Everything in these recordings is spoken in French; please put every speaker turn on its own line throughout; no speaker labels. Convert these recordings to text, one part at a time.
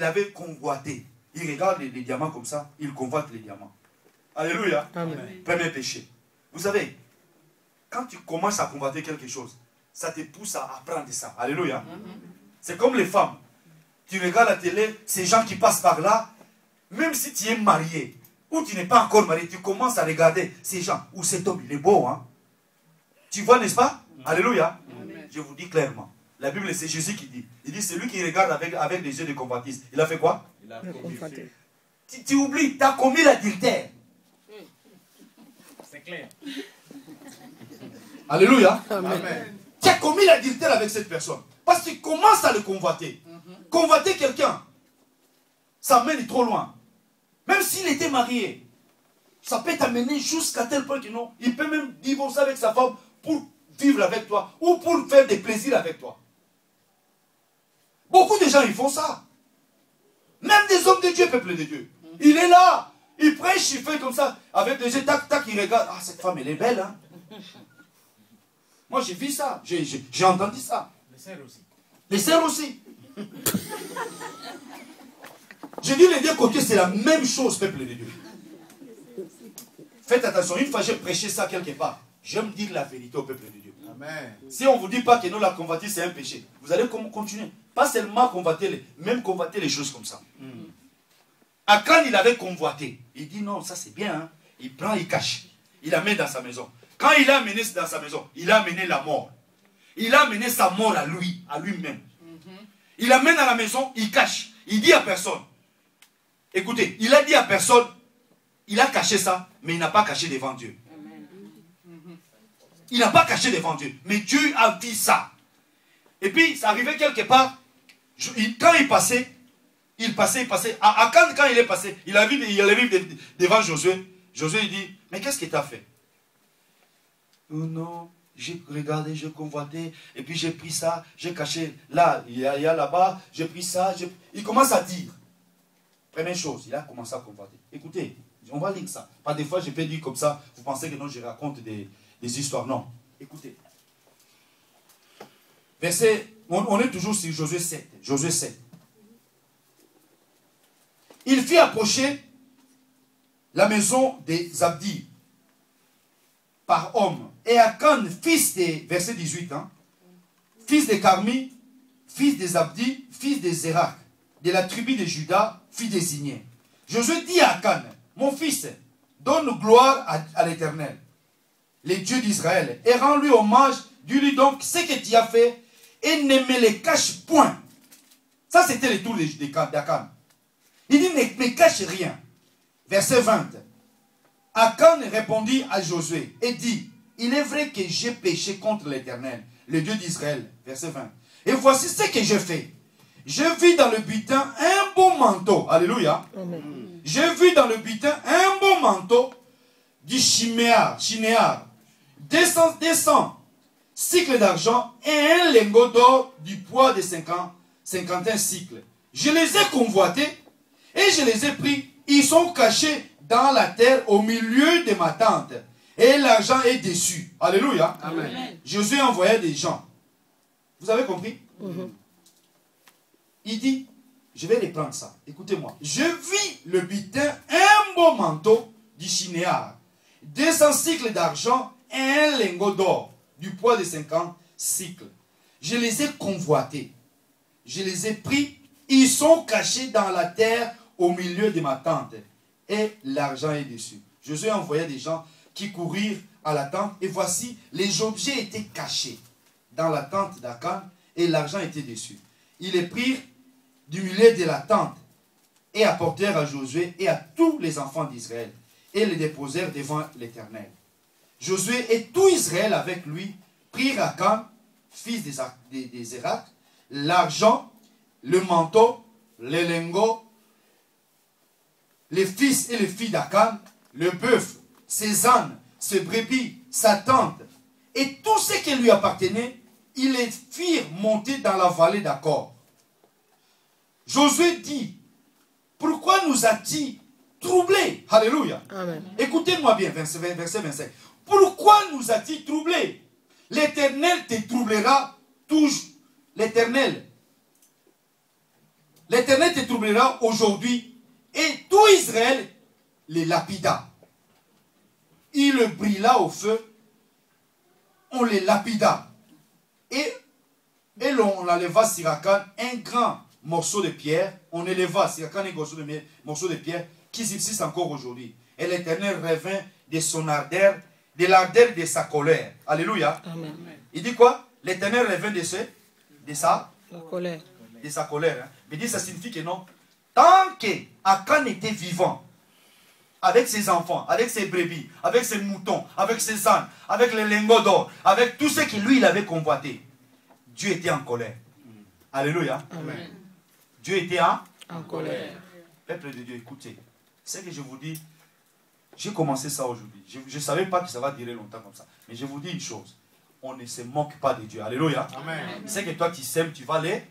il avait convoité. Il regarde les diamants comme ça, il convoite les diamants. Alléluia.
Amen.
Premier péché. Vous savez, quand tu commences à convoiter quelque chose, ça te pousse à apprendre ça. Alléluia. C'est comme les femmes. Tu regardes la télé, ces gens qui passent par là, même si tu es marié, ou tu n'es pas encore marié, tu commences à regarder ces gens, ou cet homme, il est beau, hein. Tu vois, n'est-ce pas? Alléluia. Je vous dis clairement. La Bible, c'est Jésus qui dit. Il dit, celui qui regarde avec des yeux de convoitise, il a fait quoi?
Il a convoité.
Tu oublies, tu as commis l'adultère.
C'est clair.
Alléluia.
Amen.
Tu as commis l'adultère avec cette personne. Parce que tu commences à le convoiter. Convoiter quelqu'un, ça mène trop loin. Même s'il était marié, ça peut t'amener jusqu'à tel point que non, il peut même divorcer avec sa femme pour vivre avec toi ou pour faire des plaisirs avec toi. Beaucoup de gens, ils font ça. Même des hommes de Dieu, peuple de Dieu. Il est là, il prêche, il fait comme ça, avec des yeux, tac, tac, il regarde. Ah, cette femme, elle est belle, hein. Moi, j'ai vu ça, j'ai entendu ça.
Les sœurs aussi.
Les sœurs aussi. Je dis les deux côtés, c'est la même chose, peuple de Dieu. Faites attention, une fois j'ai prêché ça quelque part, j'aime dire la vérité au peuple de Dieu.
Amen.
Si on ne vous dit pas que non, la convoitise c'est un péché, vous allez continuer. Pas seulement convoiter, même convoiter les choses comme ça. Akan, il avait convoité. Il dit non, ça c'est bien. Hein. Il prend, il cache. Il amène dans sa maison. Quand il a amené dans sa maison, il a amené la mort. Il a amené sa mort à lui, à lui-même. Il amène à la maison, il cache. Il dit à personne. Écoutez, il a dit à personne, il a caché ça, mais il n'a pas caché devant Dieu. Il n'a pas caché devant Dieu. Mais Dieu a vu ça. Et puis, ça arrivait quelque part. Quand il passait. Akan, quand il est passé, il a vu devant Josué. Josué, il dit, mais qu'est-ce que tu as fait? Oh non, j'ai regardé, j'ai convoité, et puis j'ai pris ça, j'ai caché. Là, il y a là-bas, j'ai pris ça. Il commence à dire. Première chose, il a commencé à convoiter. Écoutez, on va lire ça. Pas des fois, je peux dire comme ça, vous pensez que non, je raconte des histoires. Non. Écoutez. Verset, on est toujours sur Josué 7. Josué 7. Il fit approcher la maison des Abdi par homme. Et Akan, fils des, verset 18, hein, fils de Carmi, fils des Abdi, fils des Zérak, de la tribu de Juda, fit désigner. Josué dit à Akan, mon fils, donne gloire à l'Éternel, les dieux d'Israël, et rends-lui hommage, dis-lui donc ce que tu as fait, et ne me les cache point. Ça, c'était le tour d'Akan. Il dit, ne me cache rien. Verset 20. Akan répondit à Josué et dit, il est vrai que j'ai péché contre l'Éternel, le Dieu d'Israël. Verset 20. Et voici ce que j'ai fait. Je vis dans le butin un beau manteau. Alléluia. J'ai vu dans le butin un beau manteau du chinéar, 200 cycles d'argent et un lingot d'or du poids de 51 cycles. Je les ai convoités et je les ai pris. Ils sont cachés dans la terre au milieu de ma tente. Et l'argent est dessus. Alléluia.
Amen.
Josué envoyait des gens. Vous avez compris? Il dit, je vais reprendre ça. Écoutez-moi. Je vis le butin, un beau manteau du chinéar, 200 cycles d'argent et un lingot d'or du poids de 50 cycles. Je les ai convoités. Je les ai pris. Ils sont cachés dans la terre au milieu de ma tente. Et l'argent est dessus. Josué envoyait des gens qui courirent à la tente. Et voici, les objets étaient cachés dans la tente d'Akan. Et l'argent était dessus. Ils les prirent du milieu de la tente et apportèrent à Josué et à tous les enfants d'Israël. Et les déposèrent devant l'Éternel. Josué et tout Israël avec lui prirent Akan, fils des Zérak, l'argent, le manteau, les lingots, les fils et les filles d'Akan, le bœuf, ses ânes, ses brebis, sa tente, et tout ce qui lui appartenait, ils les firent monter dans la vallée d'Accor. Josué dit, pourquoi nous a-t-il troublés? Alléluia. Écoutez-moi bien, verset 25. Pourquoi nous a-t-il troublés? L'Éternel te troublera toujours. L'Éternel l'Éternel te troublera aujourd'hui et tout Israël les lapida. Il le brilla au feu, on les lapida. Et l'on enleva sur Akan un grand morceau de pierre, on éleva sur Akan un morceau de pierre qui subsiste encore aujourd'hui. Et l'Éternel revint de son ardeur, de l'ardeur de sa colère. Alléluia.
Amen.
Il dit quoi? L'Éternel revint de sa
colère.
De sa colère. Hein. Mais dit, ça signifie que non. Tant qu'Akan était vivant, avec ses enfants, avec ses brebis, avec ses moutons, avec ses ânes, avec les lingots d'or, avec tout ce que lui, il avait convoité, Dieu était en colère. Alléluia.
Amen.
Dieu était en
colère.
Peuple de Dieu, écoutez. Ce que je vous dis, j'ai commencé ça aujourd'hui. Je ne savais pas que ça va durer longtemps comme ça. Mais je vous dis une chose. On ne se moque pas de Dieu. Alléluia. Amen. Ce que toi tu sèmes, tu vas les...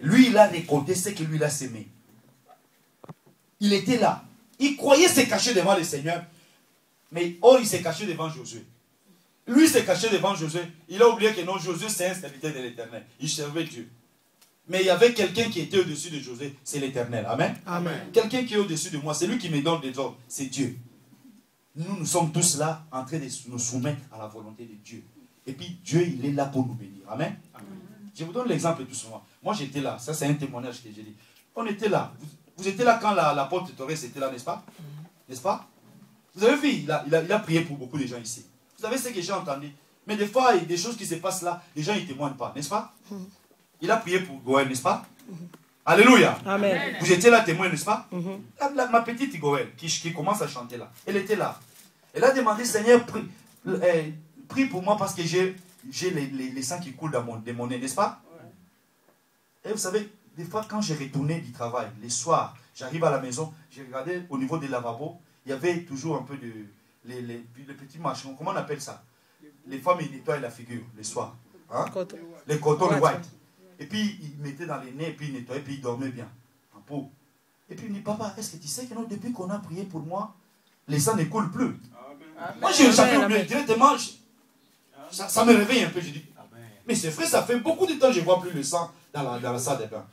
Lui, il a récolté ce que lui, il a sémé. Il était là. Il croyait se cacher devant le Seigneur. Mais or, il s'est caché devant Josué. Lui s'est caché devant Josué. Il a oublié que non, Josué, c'est un serviteur de l'Éternel. Il servait Dieu. Mais il y avait quelqu'un qui était au-dessus de Josué. C'est l'Éternel. Amen.
Amen.
Quelqu'un qui est au-dessus de moi. C'est lui qui me donne des ordres. C'est Dieu. Nous sommes tous là en train de nous soumettre à la volonté de Dieu. Et puis Dieu, il est là pour nous bénir. Amen. Amen. Je vous donne l'exemple tout souvent. Moi, j'étais là. Ça, c'est un témoignage que j'ai dit. On était là. Vous étiez là quand l'apôtre Torres était là, n'est-ce pas? N'est-ce pas? Vous avez vu, il a prié pour beaucoup de gens ici. Vous savez ce que j'ai entendu? Mais des fois, il y a des choses qui se passent là, les gens ne témoignent pas, n'est-ce pas? Il a prié pour Goël, n'est-ce pas? Alléluia.
Amen.
Vous étiez là témoin, n'est-ce pas? Ma petite Goël, qui commence à chanter là, elle était là. Elle a demandé, Seigneur, prie pour moi parce que j'ai les sangs qui coulent de mon nez, n'est-ce pas? Et vous savez, des fois, quand j'ai retourné du travail, les soirs, j'arrive à la maison, j'ai regardé au niveau des lavabos, il y avait toujours un peu de... Les petits machins, comment on appelle ça? Les femmes, ils nettoient la figure, les soirs. Hein? Les cotons, le white. Et puis, ils mettaient dans les nez, et puis ils nettoyaient, et puis ils dormaient bien, en peau. Et puis, il me dit, papa, est-ce que tu sais que non, depuis qu'on a prié pour moi, les sangs ne coulent plus? Amen. Moi, j'avais oublié directement, ça me réveille un peu, je dis, mais c'est vrai, ça fait beaucoup de temps que je ne vois plus le sang dans la salle de bain.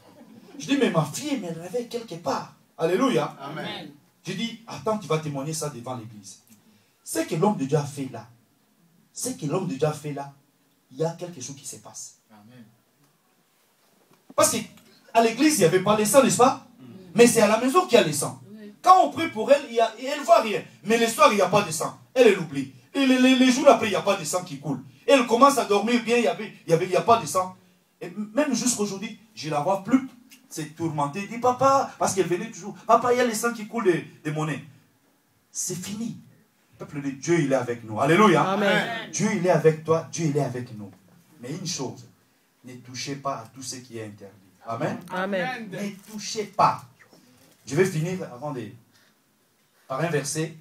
Je dis, mais ma fille me réveille quelque part. Alléluia. Amen. Je dis, attends, tu vas témoigner ça devant l'église. Ce que l'homme de Dieu a fait là, il y a quelque chose qui se passe. Amen. Parce qu'à l'église, il n'y avait pas les sangs, n'est-ce pas? Mais c'est à la maison qu'il y a les sangs. Quand on prie pour elle, elle ne voit rien. Mais le soir, il n'y a pas de sang. Elle l'oublie. Et les jours après, il n'y a pas de sang qui coule. Elle commence à dormir bien, il n'y a pas de sang. Et même jusqu'aujourd'hui, je ne la vois plus. C'est tourmenté. Elle dit, papa, parce qu'elle venait toujours, papa, il y a les sangs qui coulent de mon nez. C'est fini. Le peuple de Dieu, il est avec nous. Alléluia. Amen. Dieu, il est avec toi. Dieu, il est avec nous. Mais une chose, ne touchez pas à tout ce qui est interdit. Amen. Amen. Ne touchez pas. Je vais finir par un verset.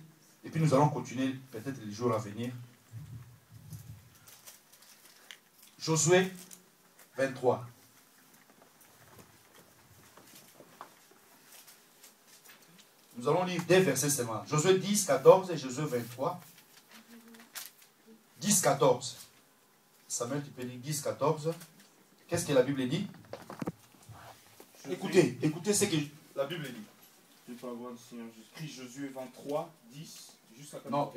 Et puis nous allons continuer peut-être les jours à venir. Josué 23. Nous allons lire des versets seulement. Josué 10, 14 et Josué 23. 10, 14. Samuel, tu peux lire 10, 14. Qu'est-ce que la Bible dit? Écoutez ce que la Bible dit.
Je peux avoir le Seigneur Jésus-Christ, Josué 23, 10, jusqu'à 14.
Non,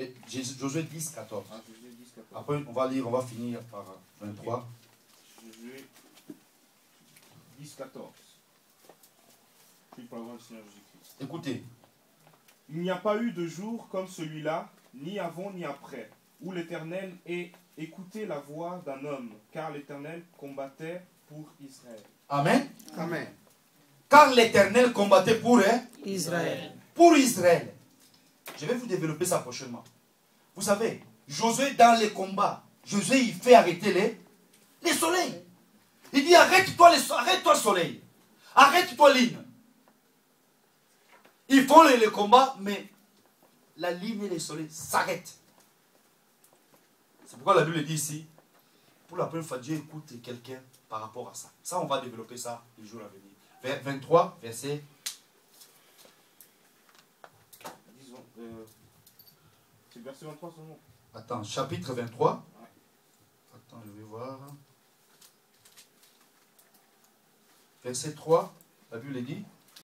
Josué 10, 14.
Ah, Josué 10, 14.
Après, on va finir par 23.
Josué 10, 14. Je peux avoir le Seigneur Jésus-Christ.
Écoutez.
Il n'y a pas eu de jour comme celui-là, ni avant ni après, où l'Éternel ait écouté la voix d'un homme, car l'Éternel combattait pour Israël.
Amen. Amen. Car l'Éternel combattait pour
Israël.
Pour Israël. Je vais vous développer ça prochainement. Vous savez, Josué dans les combats, Josué il fait arrêter les soleils. Il dit arrête-toi le soleil. Arrête-toi l'île. Ils font les combats, mais la ligne et les soleils s'arrêtent. C'est pourquoi la Bible dit ici, pour la première fois, Dieu écoute quelqu'un par rapport à ça. Ça, on va développer ça les jours à venir. Vers 23, verset...
Disons, c'est verset 23 seulement.
Attends, chapitre 23. Ouais. Attends, je vais voir. Verset 3. La Bible dit